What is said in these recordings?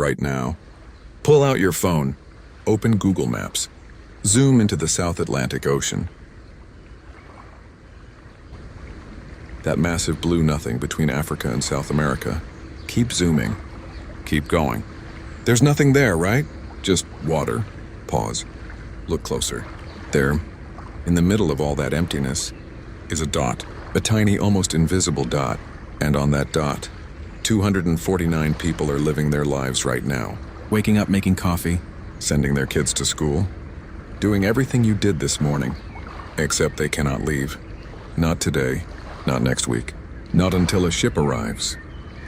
right now. Pull out your phone, open Google Maps, zoom into the South Atlantic Ocean. That massive blue nothing between Africa and South America. Keep zooming. Keep going. There's nothing there, right? Just water. Pause. Look closer. There, in the middle of all that emptiness, is a dot. A tiny, almost invisible dot. And on that dot, 249 people are living their lives right now. Waking up, making coffee, sending their kids to school, doing everything you did this morning. Except they cannot leave. Not today. Not next week. Not until a ship arrives.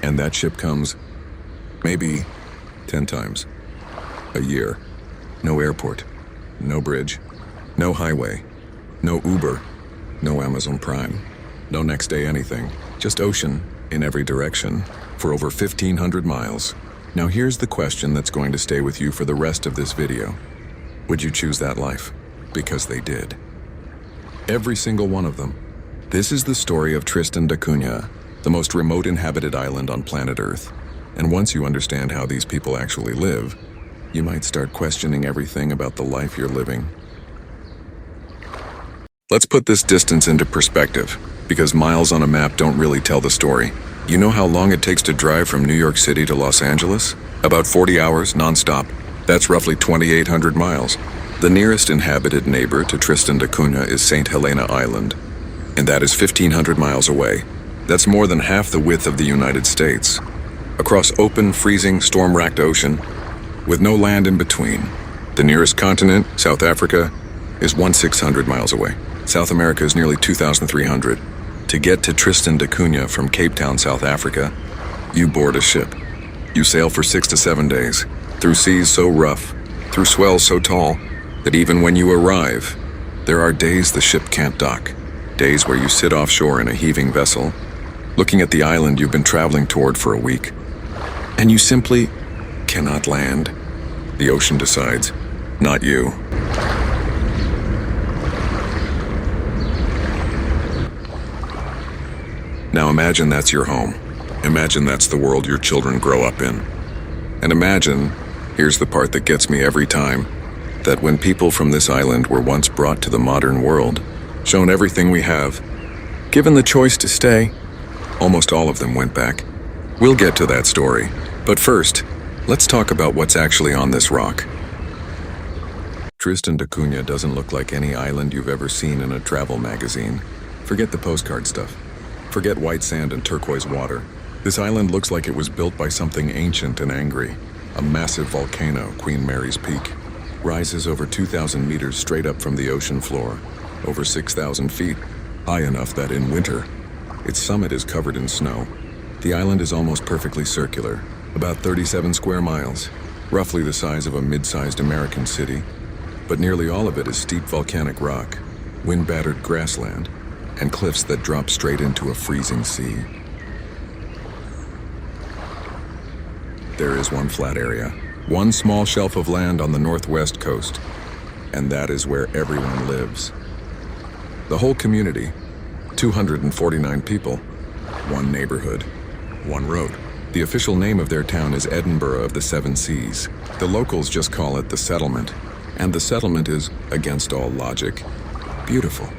And that ship comes, maybe 10 times. A year. No airport. No bridge. No highway. No Uber. No Amazon Prime. No next day anything. Just ocean in every direction for over 1,500 miles. Now here's the question that's going to stay with you for the rest of this video. Would you choose that life? Because they did. Every single one of them. This is the story of Tristan da Cunha, the most remote inhabited island on planet Earth. And once you understand how these people actually live, you might start questioning everything about the life you're living. Let's put this distance into perspective, because miles on a map don't really tell the story. You know how long it takes to drive from New York City to Los Angeles? About 40 hours non-stop. That's roughly 2,800 miles. The nearest inhabited neighbor to Tristan da Cunha is St. Helena Island, and that is 1,500 miles away. That's more than half the width of the United States. Across open, freezing, storm-racked ocean, with no land in between. The nearest continent, South Africa, is 1,600 miles away. South America is nearly 2,300. To get to Tristan da Cunha from Cape Town, South Africa, you board a ship. You sail for 6 to 7 days, through seas so rough, through swells so tall, that even when you arrive, there are days the ship can't dock. Days where you sit offshore in a heaving vessel, looking at the island you've been traveling toward for a week, and you simply cannot land. The ocean decides, not you. Now imagine that's your home. Imagine that's the world your children grow up in. And imagine, here's the part that gets me every time, that when people from this island were once brought to the modern world, shown everything we have, given the choice to stay, almost all of them went back. We'll get to that story, but first, let's talk about what's actually on this rock. Tristan da Cunha doesn't look like any island you've ever seen in a travel magazine. Forget the postcard stuff. Forget white sand and turquoise water. This island looks like it was built by something ancient and angry. A massive volcano, Queen Mary's Peak, rises over 2,000 meters straight up from the ocean floor, over 6,000 feet, high enough that in winter, its summit is covered in snow. The island is almost perfectly circular, about 37 square miles, roughly the size of a mid-sized American city, but nearly all of it is steep volcanic rock, wind-battered grassland, and cliffs that drop straight into a freezing sea. There is one flat area, one small shelf of land on the northwest coast, and that is where everyone lives. The whole community, 249 people, one neighborhood, one road. The official name of their town is Edinburgh of the Seven Seas. The locals just call it the settlement, and the settlement is, against all logic, beautiful.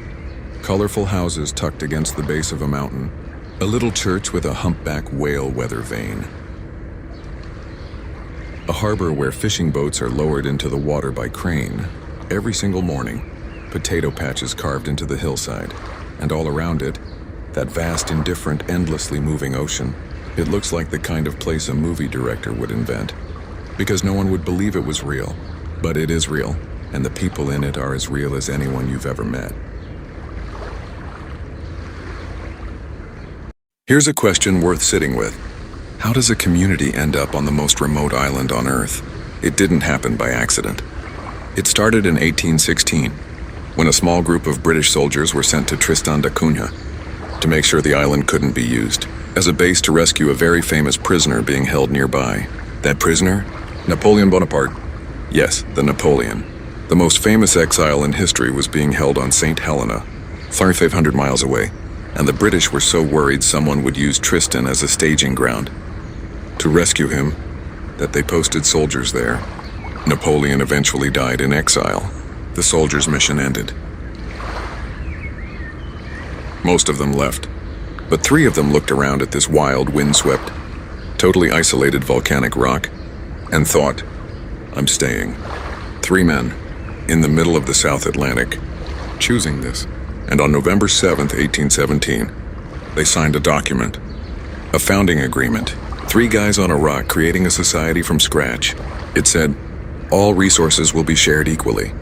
Colorful houses tucked against the base of a mountain, a little church with a humpback whale weather vane. A harbor where fishing boats are lowered into the water by crane every single morning. Potato patches carved into the hillside, and all around it, that vast, indifferent, endlessly moving ocean. It looks like the kind of place a movie director would invent, because no one would believe it was real. But it is real, and the people in it are as real as anyone you've ever met. Here's a question worth sitting with. How does a community end up on the most remote island on Earth? It didn't happen by accident. It started in 1816, when a small group of British soldiers were sent to Tristan da Cunha to make sure the island couldn't be used as a base to rescue a very famous prisoner being held nearby. That prisoner? Napoleon Bonaparte. Yes, the Napoleon. The most famous exile in history was being held on St. Helena, 500 miles away, and the British were so worried someone would use Tristan as a staging ground. To rescue him, that they posted soldiers there. Napoleon eventually died in exile. The soldiers' mission ended. Most of them left, but 3 of them looked around at this wild, windswept, totally isolated volcanic rock and thought, I'm staying. 3 men, in the middle of the South Atlantic, choosing this. And on November 7th, 1817, they signed a document, a founding agreement. 3 guys on a rock creating a society from scratch. It said, all resources will be shared equally.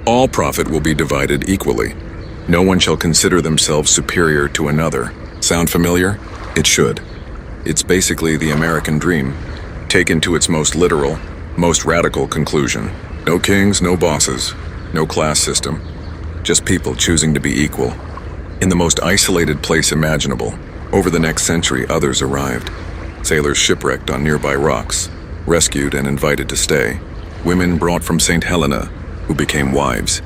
All profit will be divided equally. No one shall consider themselves superior to another. Sound familiar? It should. It's basically the American dream, taken to its most literal, most radical conclusion. No kings, no bosses, no class system. Just people choosing to be equal. In the most isolated place imaginable, over the next century others arrived. Sailors shipwrecked on nearby rocks, rescued and invited to stay. Women brought from St. Helena, who became wives.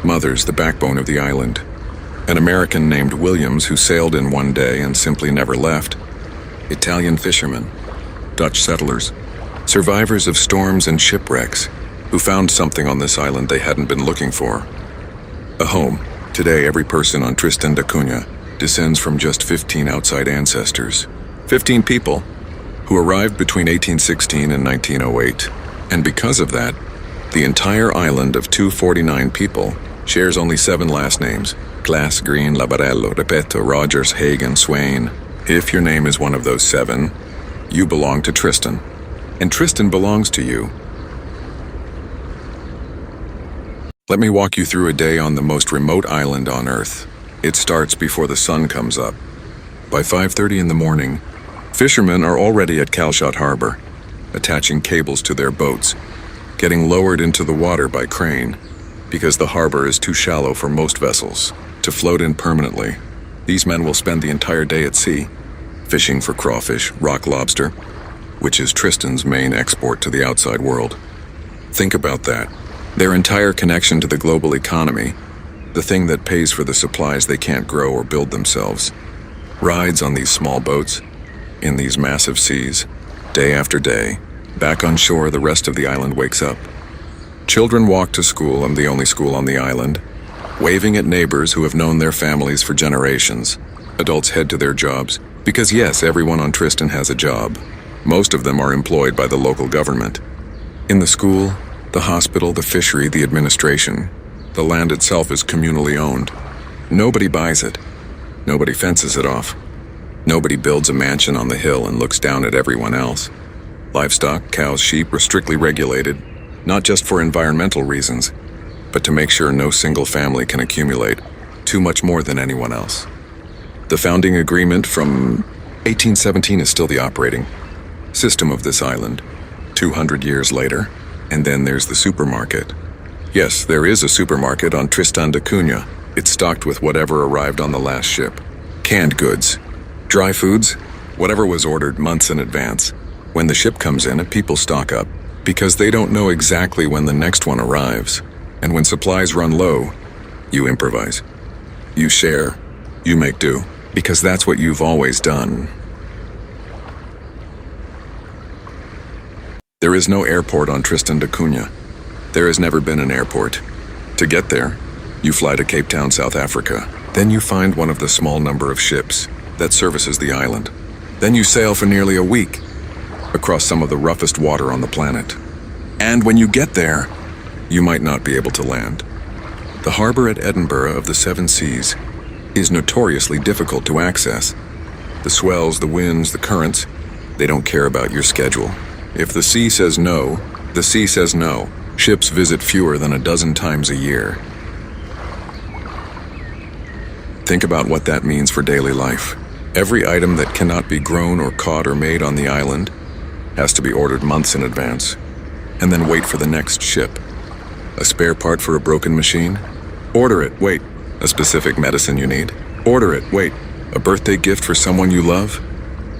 Mothers, the backbone of the island. An American named Williams who sailed in one day and simply never left. Italian fishermen, Dutch settlers, survivors of storms and shipwrecks, who found something on this island they hadn't been looking for. A home. Today, every person on Tristan da Cunha descends from just 15 outside ancestors. 15 people who arrived between 1816 and 1908. And because of that, the entire island of 249 people shares only 7 last names: Glass, Green, Labarello, Repeto, Rogers, Hagen, Swain. If your name is one of those 7, you belong to Tristan. And Tristan belongs to you. Let me walk you through a day on the most remote island on Earth. It starts before the sun comes up. By 5:30 in the morning, fishermen are already at Calshot Harbor, attaching cables to their boats, getting lowered into the water by crane, because the harbor is too shallow for most vessels to float in permanently. These men will spend the entire day at sea, fishing for crawfish, rock lobster, which is Tristan's main export to the outside world. Think about that. Their entire connection to the global economy, the thing that pays for the supplies they can't grow or build themselves. Rides on these small boats, in these massive seas, day after day. Back on shore, the rest of the island wakes up. Children walk to school, I'm the only school on the island, waving at neighbors who have known their families for generations. Adults head to their jobs, because yes, everyone on Tristan has a job. Most of them are employed by the local government. In the school, the hospital, the fishery, the administration, the land itself is communally owned. Nobody buys it. Nobody fences it off. Nobody builds a mansion on the hill and looks down at everyone else. Livestock, cows, sheep are strictly regulated, not just for environmental reasons, but to make sure no single family can accumulate too much more than anyone else. The founding agreement from 1817 is still the operating system of this island, 200 years later. And then there's the supermarket. Yes, there is a supermarket on Tristan da Cunha. It's stocked with whatever arrived on the last ship. Canned goods, dry foods, whatever was ordered months in advance. When the ship comes in, people stock up, because they don't know exactly when the next one arrives. And when supplies run low, you improvise. You share, you make do, because that's what you've always done. There is no airport on Tristan da Cunha. There has never been an airport. To get there, you fly to Cape Town, South Africa. Then you find one of the small number of ships that services the island. Then you sail for nearly a week across some of the roughest water on the planet. And when you get there, you might not be able to land. The harbor at Edinburgh of the 7 Seas is notoriously difficult to access. The swells, the winds, the currents, they don't care about your schedule. If the sea says no, the sea says no. Ships visit fewer than a dozen times a year. Think about what that means for daily life. Every item that cannot be grown or caught or made on the island has to be ordered months in advance, and then wait for the next ship. A spare part for a broken machine? Order it, wait. A specific medicine you need? Order it, wait. A birthday gift for someone you love?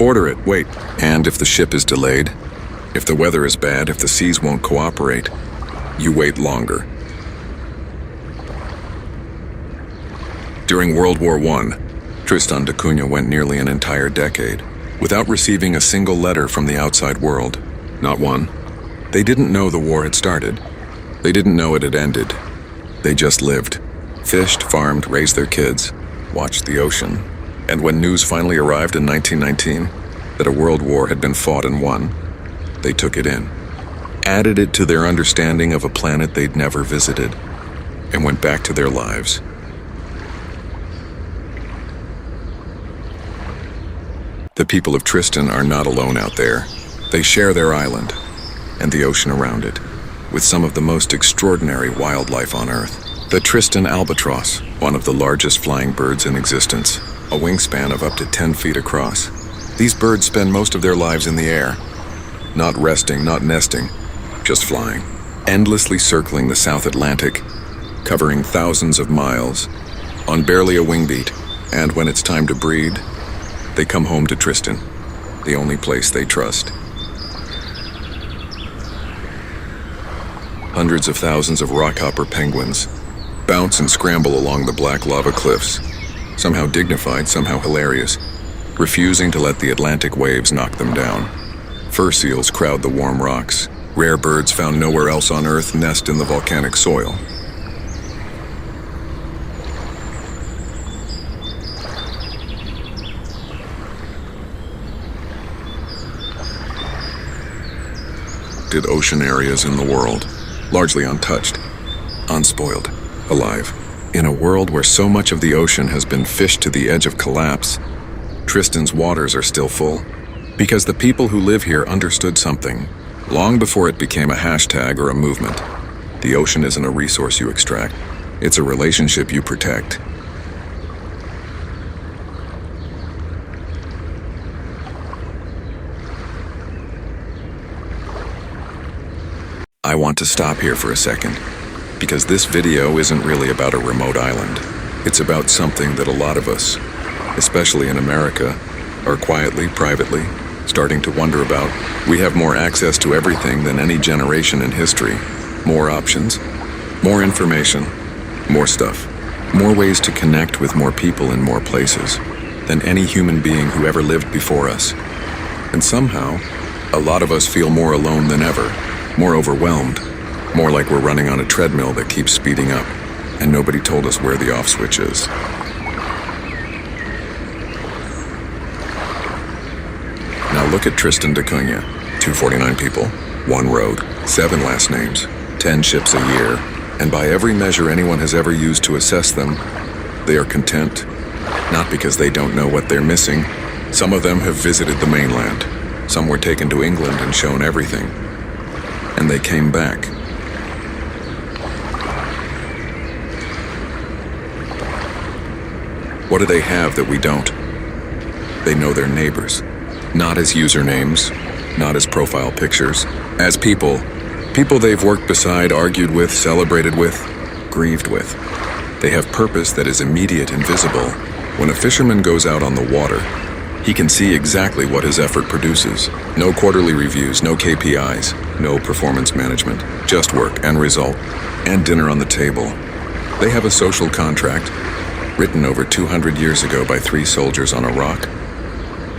Order it, wait. And if the ship is delayed, if the weather is bad, if the seas won't cooperate, you wait longer. During World War I, Tristan da Cunha went nearly an entire decade without receiving a single letter from the outside world. Not one. They didn't know the war had started. They didn't know it had ended. They just lived, fished, farmed, raised their kids, watched the ocean. And when news finally arrived in 1919 that a world war had been fought and won, they took it in, added it to their understanding of a planet they'd never visited, and went back to their lives. The people of Tristan are not alone out there. They share their island and the ocean around it with some of the most extraordinary wildlife on Earth. The Tristan albatross, one of the largest flying birds in existence, a wingspan of up to 10 feet across. These birds spend most of their lives in the air, not resting, not nesting, just flying, endlessly circling the South Atlantic, covering thousands of miles, on barely a wing beat, and when it's time to breed, they come home to Tristan, the only place they trust. Hundreds of thousands of rockhopper penguins bounce and scramble along the black lava cliffs, somehow dignified, somehow hilarious, refusing to let the Atlantic waves knock them down. Fur seals crowd the warm rocks. Rare birds found nowhere else on Earth nest in the volcanic soil. Ocean areas in the world, largely untouched, unspoiled, alive. In a world where so much of the ocean has been fished to the edge of collapse, Tristan's waters are still full. Because the people who live here understood something, long before it became a hashtag or a movement. The ocean isn't a resource you extract, it's a relationship you protect. I want to stop here for a second, because this video isn't really about a remote island. It's about something that a lot of us, especially in America, are quietly, privately, starting to wonder about. We have more access to everything than any generation in history. More options, more information, more stuff. More ways to connect with more people in more places than any human being who ever lived before us. And somehow, a lot of us feel more alone than ever. More overwhelmed, more like we're running on a treadmill that keeps speeding up, and nobody told us where the off switch is. Now look at Tristan da Cunha, 249 people, 1 road, 7 last names, 10 ships a year, and by every measure anyone has ever used to assess them, they are content, not because they don't know what they're missing. Some of them have visited the mainland, some were taken to England and shown everything. And they came back. What do they have that we don't? They know their neighbors, not as usernames, not as profile pictures, as people. People they've worked beside, argued with, celebrated with, grieved with. They have purpose that is immediate and visible. When a fisherman goes out on the water, he can see exactly what his effort produces. No quarterly reviews, no KPIs, no performance management, just work and result, and dinner on the table. They have a social contract, written over 200 years ago by 3 soldiers on a rock,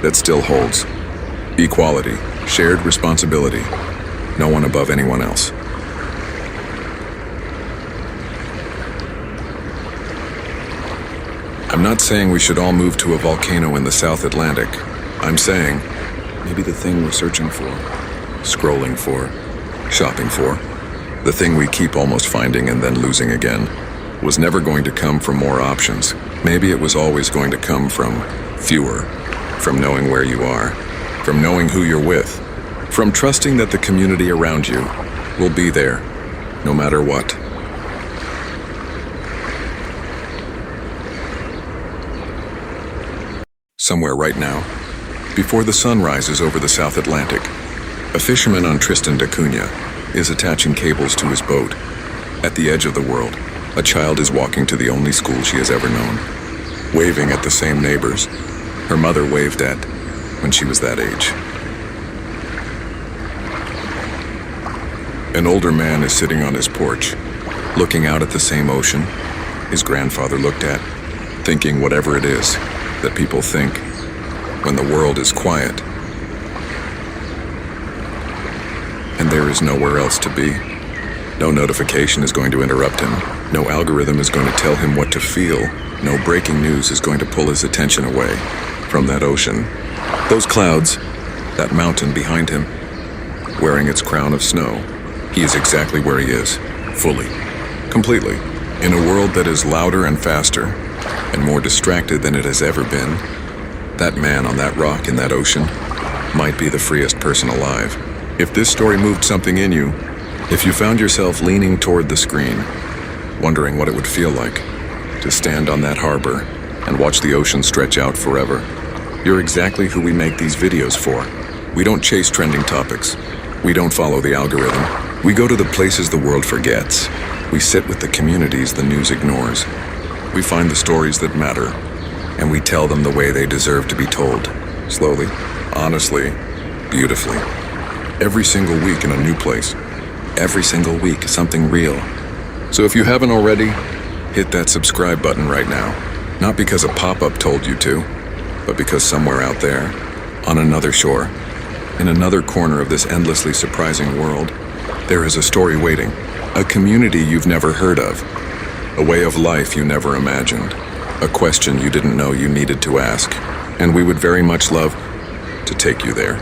that still holds. Equality, shared responsibility, no one above anyone else. I'm not saying we should all move to a volcano in the South Atlantic. I'm saying maybe the thing we're searching for, scrolling for, shopping for, the thing we keep almost finding and then losing again, was never going to come from more options. Maybe it was always going to come from fewer, from knowing where you are, from knowing who you're with, from trusting that the community around you will be there, no matter what. Somewhere right now, before the sun rises over the South Atlantic, a fisherman on Tristan da Cunha is attaching cables to his boat. At the edge of the world, a child is walking to the only school she has ever known, waving at the same neighbors her mother waved at when she was that age. An older man is sitting on his porch, looking out at the same ocean his grandfather looked at, thinking whatever it is, that people think when the world is quiet and there is nowhere else to be. No notification is going to interrupt him. No algorithm is going to tell him what to feel. No breaking news is going to pull his attention away from that ocean. Those clouds, that mountain behind him, wearing its crown of snow. He is exactly where he is, fully, completely. In a world that is louder and faster and more distracted than it has ever been, that man on that rock in that ocean might be the freest person alive. If this story moved something in you, if you found yourself leaning toward the screen, wondering what it would feel like to stand on that harbor and watch the ocean stretch out forever, you're exactly who we make these videos for. We don't chase trending topics. We don't follow the algorithm. We go to the places the world forgets. We sit with the communities the news ignores. We find the stories that matter, and we tell them the way they deserve to be told. Slowly, honestly, beautifully. Every single week in a new place. Every single week, something real. So if you haven't already, hit that subscribe button right now. Not because a pop-up told you to, but because somewhere out there, on another shore, in another corner of this endlessly surprising world, there is a story waiting. A community you've never heard of. A way of life you never imagined. A question you didn't know you needed to ask. And we would very much love to take you there.